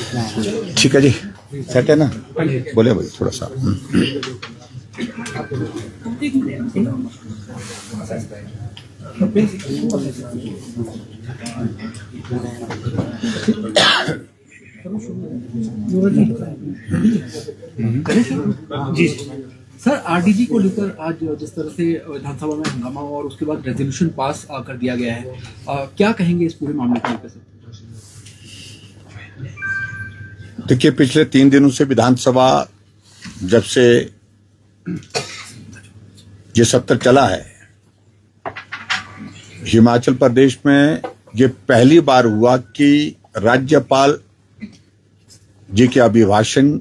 ठीक है जी, सेट है ना, बोले भाई थोड़ा सा। जी सर, आरडीजी को लेकर आज जिस तरह से विधानसभा में हंगामा हुआ और उसके बाद रेजोल्यूशन पास कर दिया गया है, क्या कहेंगे इस पूरे मामले को लेकर? देखिए, पिछले 3 दिनों से विधानसभा जब से ये सत्र चला है, हिमाचल प्रदेश में ये पहली बार हुआ कि राज्यपाल जी के अभिभाषण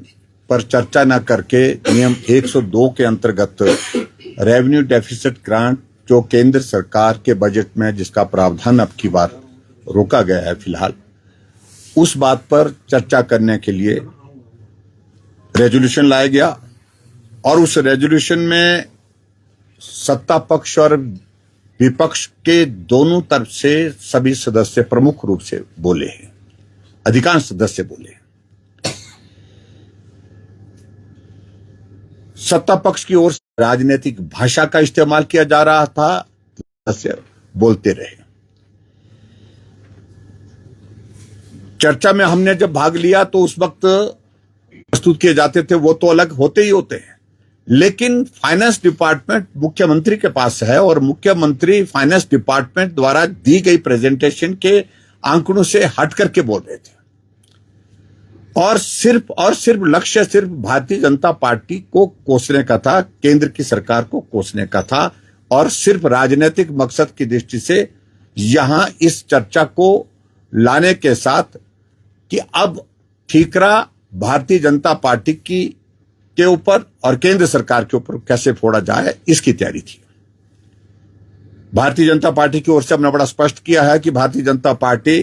पर चर्चा न करके नियम 102 के अंतर्गत रेवेन्यू डेफिसिट ग्रांट जो केंद्र सरकार के बजट में जिसका प्रावधान अब की बार रोका गया है फिलहाल, उस बात पर चर्चा करने के लिए रेजोल्यूशन लाया गया और उस रेजोल्यूशन में सत्ता पक्ष और विपक्ष के दोनों तरफ से सभी सदस्य प्रमुख रूप से बोले हैं, अधिकांश सदस्य बोले हैं। सत्ता पक्ष की ओर से राजनीतिक भाषा का इस्तेमाल किया जा रहा था, सदस्य बोलते रहे। चर्चा में हमने जब भाग लिया तो उस वक्त प्रस्तुत किए जाते थे वो तो अलग होते ही होते हैं, लेकिन फाइनेंस डिपार्टमेंट मुख्यमंत्री के पास है और मुख्यमंत्री फाइनेंस डिपार्टमेंट द्वारा दी गई प्रेजेंटेशन के आंकड़ों से हट करके बोल रहे थे और सिर्फ लक्ष्य सिर्फ भारतीय जनता पार्टी को कोसने का था, केंद्र की सरकार को कोसने का था और सिर्फ राजनीतिक मकसद की दृष्टि से यहां इस चर्चा को लाने के साथ कि अब ठीकरा भारतीय जनता पार्टी के ऊपर और केंद्र सरकार के ऊपर कैसे फोड़ा जाए, इसकी तैयारी थी। भारतीय जनता पार्टी की ओर से हमने बड़ा स्पष्ट किया है कि भारतीय जनता पार्टी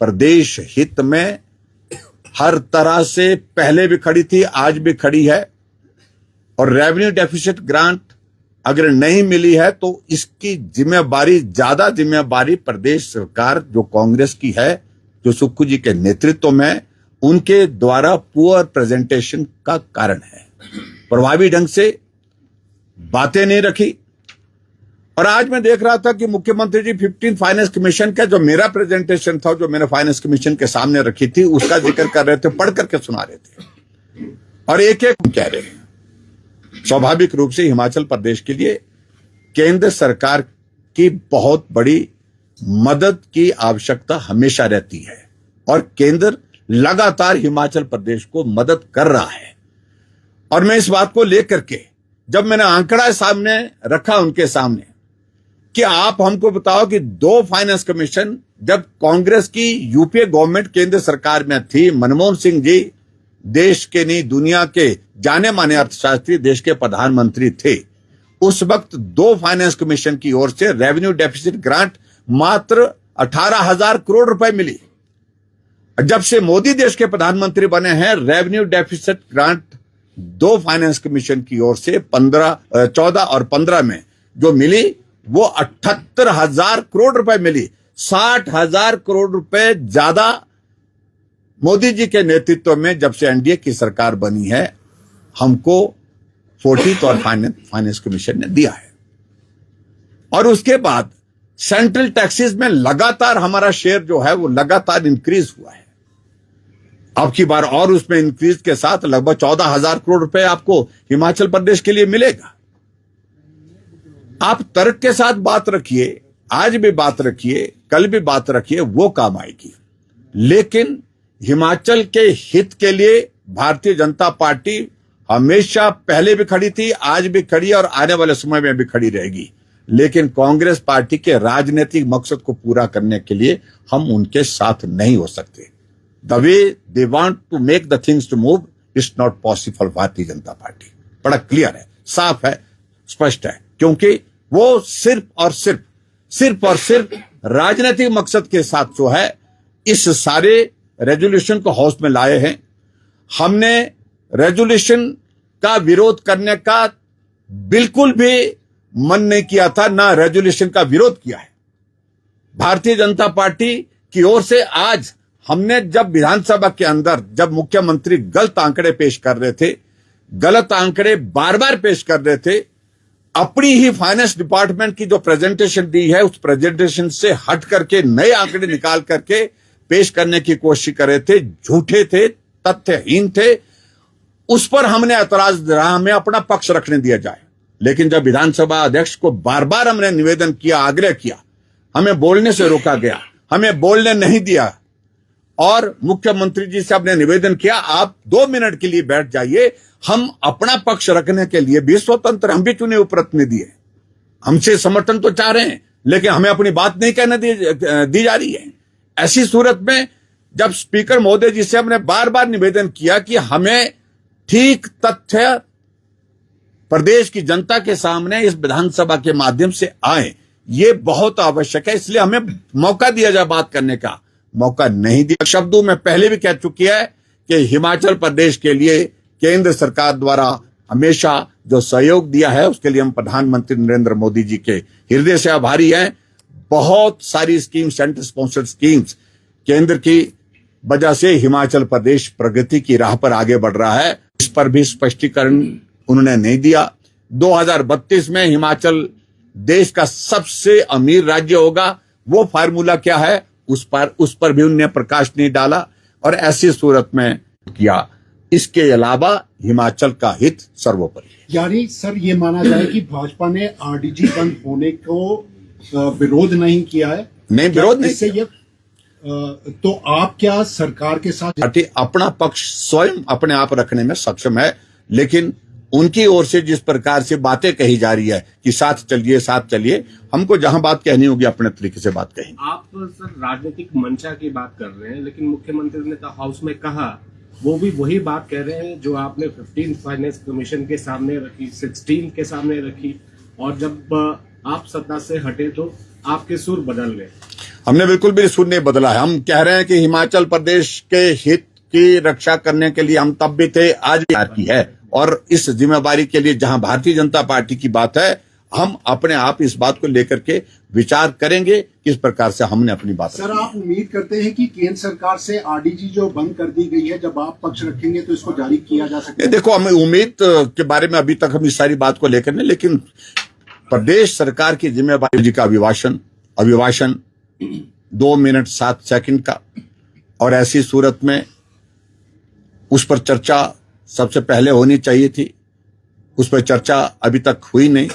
प्रदेश हित में हर तरह से पहले भी खड़ी थी, आज भी खड़ी है और रेवेन्यू डेफिसिट ग्रांट अगर नहीं मिली है तो इसकी जिम्मेवारी, ज्यादा जिम्मेवारी प्रदेश सरकार जो कांग्रेस की है, जो सुक्खू जी के नेतृत्व में उनके द्वारा पुअर प्रेजेंटेशन का कारण है। प्रभावी ढंग से बातें नहीं रखी और आज मैं देख रहा था कि मुख्यमंत्री जी 15 फाइनेंस कमीशन का जो मेरा प्रेजेंटेशन था, जो मैंने फाइनेंस कमीशन के सामने रखी थी, उसका जिक्र कर रहे थे, पढ़ करके सुना रहे थे और एक कह रहे हैं। स्वाभाविक रूप से हिमाचल प्रदेश के लिए केंद्र सरकार की बहुत बड़ी मदद की आवश्यकता हमेशा रहती है और केंद्र लगातार हिमाचल प्रदेश को मदद कर रहा है। और मैं इस बात को लेकर के जब मैंने आंकड़ा सामने रखा उनके सामने कि आप हमको बताओ कि 2 फाइनेंस कमीशन जब कांग्रेस की यूपीए गवर्नमेंट केंद्र सरकार में थी, मनमोहन सिंह जी देश के नहीं दुनिया के जाने माने अर्थशास्त्री, देश के प्रधानमंत्री थे, उस वक्त 2 फाइनेंस कमीशन की ओर से रेवेन्यू डेफिसिट ग्रांट मात्र 18,000 करोड़ रुपए मिली। जब से मोदी देश के प्रधानमंत्री बने हैं, revenue deficit grant 2 finance commission की ओर से 14 और 15 में जो मिली वो 78,000 करोड़ रुपए मिली। 60,000 करोड़ रुपए ज्यादा मोदी जी के नेतृत्व में जब से एनडीए की सरकार बनी है हमको 14th और फाइनेंस कमीशन ने दिया है। और उसके बाद सेंट्रल टैक्सेस में लगातार हमारा शेयर जो है वो लगातार इंक्रीज हुआ है। अब की बार और उसमें इंक्रीज के साथ लगभग 14,000 करोड़ रुपए आपको हिमाचल प्रदेश के लिए मिलेगा। आप तर्क के साथ बात रखिए, आज भी बात रखिए, कल भी बात रखिए, वो काम आएगी। लेकिन हिमाचल के हित के लिए भारतीय जनता पार्टी हमेशा पहले भी खड़ी थी, आज भी खड़ी है और आने वाले समय में भी खड़ी रहेगी। लेकिन कांग्रेस पार्टी के राजनीतिक मकसद को पूरा करने के लिए हम उनके साथ नहीं हो सकते। The way they want to make the things to move is not possible. Bharatiya Janata party बड़ा क्लियर है, साफ है, स्पष्ट है, क्योंकि वो सिर्फ और सिर्फ राजनीतिक मकसद के साथ जो है इस सारे रेजोल्यूशन को हाउस में लाए हैं। हमने रेजोल्यूशन का विरोध करने का बिल्कुल भी मन नहीं किया था, ना रेजोल्यूशन का विरोध किया है। भारतीय जनता पार्टी की ओर से आज हमने जब विधानसभा के अंदर जब मुख्यमंत्री गलत आंकड़े पेश कर रहे थे, गलत आंकड़े बार बार पेश कर रहे थे, अपनी ही फाइनेंस डिपार्टमेंट की जो प्रेजेंटेशन दी है उस प्रेजेंटेशन से हट करके नए आंकड़े निकाल करके पेश करने की कोशिश कर रहे थे, झूठे थे, तथ्यहीन थे, उस पर हमने ऐतराज रहा, हमें अपना पक्ष रखने दिया जाए। लेकिन जब विधानसभा अध्यक्ष को बार बार हमने निवेदन किया, आग्रह किया, हमें बोलने से रोका गया, हमें बोलने नहीं दिया और मुख्यमंत्री जी से हमने निवेदन किया आप 2 मिनट के लिए बैठ जाइए, हम अपना पक्ष रखने के लिए भी स्वतंत्र, हम भी चुने हुए प्रतिनिधि हैं, हमसे समर्थन तो चाह रहे हैं लेकिन हमें अपनी बात नहीं कहने दी जा रही है। ऐसी सूरत में जब स्पीकर महोदय जी से हमने बार बार निवेदन किया कि हमें ठीक तथ्य प्रदेश की जनता के सामने इस विधानसभा के माध्यम से आए, ये बहुत आवश्यक है, इसलिए हमें मौका दिया जाए बात करने का, मौका नहीं दिया। शब्दों में पहले भी कह चुकी है कि हिमाचल प्रदेश के लिए केंद्र सरकार द्वारा हमेशा जो सहयोग दिया है उसके लिए हम प्रधानमंत्री नरेंद्र मोदी जी के हृदय से आभारी हैं। बहुत सारी स्कीम, सेंटर स्पॉन्सर्ड स्कीम्स केंद्र की वजह से हिमाचल प्रदेश प्रगति की राह पर आगे बढ़ रहा है, इस पर भी स्पष्टीकरण उन्होंने नहीं दिया। 2032 में हिमाचल देश का सबसे अमीर राज्य होगा, वो फार्मूला क्या है उस पर भी उन्होंने प्रकाश नहीं डाला और ऐसी सूरत में किया। इसके अलावा हिमाचल का हित सर्वोपरि। यानी सर ये माना जाए कि भाजपा ने आरडीजी बंद होने को विरोध नहीं किया है? नहीं, विरोध नहीं किया। तो आप क्या सरकार के साथ पार्टी अपना पक्ष स्वयं अपने आप रखने में सक्षम है, लेकिन उनकी ओर से जिस प्रकार से बातें कही जा रही है कि साथ चलिए, हमको जहां बात कहनी होगी अपने तरीके से बात कहेंगे। आप सर राजनीतिक मंशा की बात कर रहे हैं, लेकिन मुख्यमंत्री ने तो हाउस में कहा, वो भी वही बात कह रहे हैं जो आपने 15 फाइनेंस कमीशन के सामने रखी, 16 के सामने रखी, और जब आप सत्ता से हटे तो आपके सुर बदल गए। हमने बिल्कुल भी सुर नहीं बदला है। हम कह रहे हैं कि हिमाचल प्रदेश के हित की रक्षा करने के लिए हम तब भी थे, आज भी की है, और इस जिम्मेवारी के लिए जहां भारतीय जनता पार्टी की बात है, हम अपने आप इस बात को लेकर के विचार करेंगे किस प्रकार से हमने अपनी बात। सर आप उम्मीद करते हैं कि केंद्र सरकार से आरडीजी जो बंद कर दी गई है, जब आप पक्ष रखेंगे तो इसको जारी किया जा सकता है? देखो, हमें उम्मीद के बारे में अभी तक हम इस सारी बात को लेकर नहीं, लेकिन प्रदेश सरकार की जिम्मेवारी जी का अभिभाषण 2 मिनट 7 सेकंड का, और ऐसी सूरत में उस पर चर्चा सबसे पहले होनी चाहिए थी, उस पर चर्चा अभी तक हुई नहीं।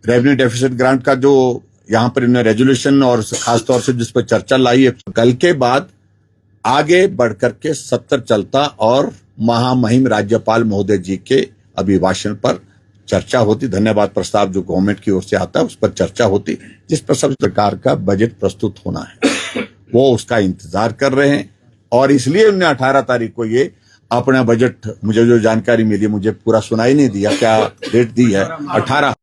रेवेन्यू डेफिसिट ग्रांट का जो यहां पर इन्होंने रेजोल्यूशन और खासतौर से जिस पर चर्चा लाई है, कल के बाद आगे बढ़कर के सत्र चलता और महामहिम राज्यपाल महोदय जी के अभिभाषण पर चर्चा होती, धन्यवाद प्रस्ताव जो गवर्नमेंट की ओर से आता है उस पर चर्चा होती, जिस पर सब सरकार का बजट प्रस्तुत होना है, वो उसका इंतजार कर रहे हैं। और इसलिए उन्होंने 18 तारीख को ये अपना बजट, मुझे जो जानकारी मिली, मुझे पूरा सुनाई नहीं दिया क्या डेट दी है, 18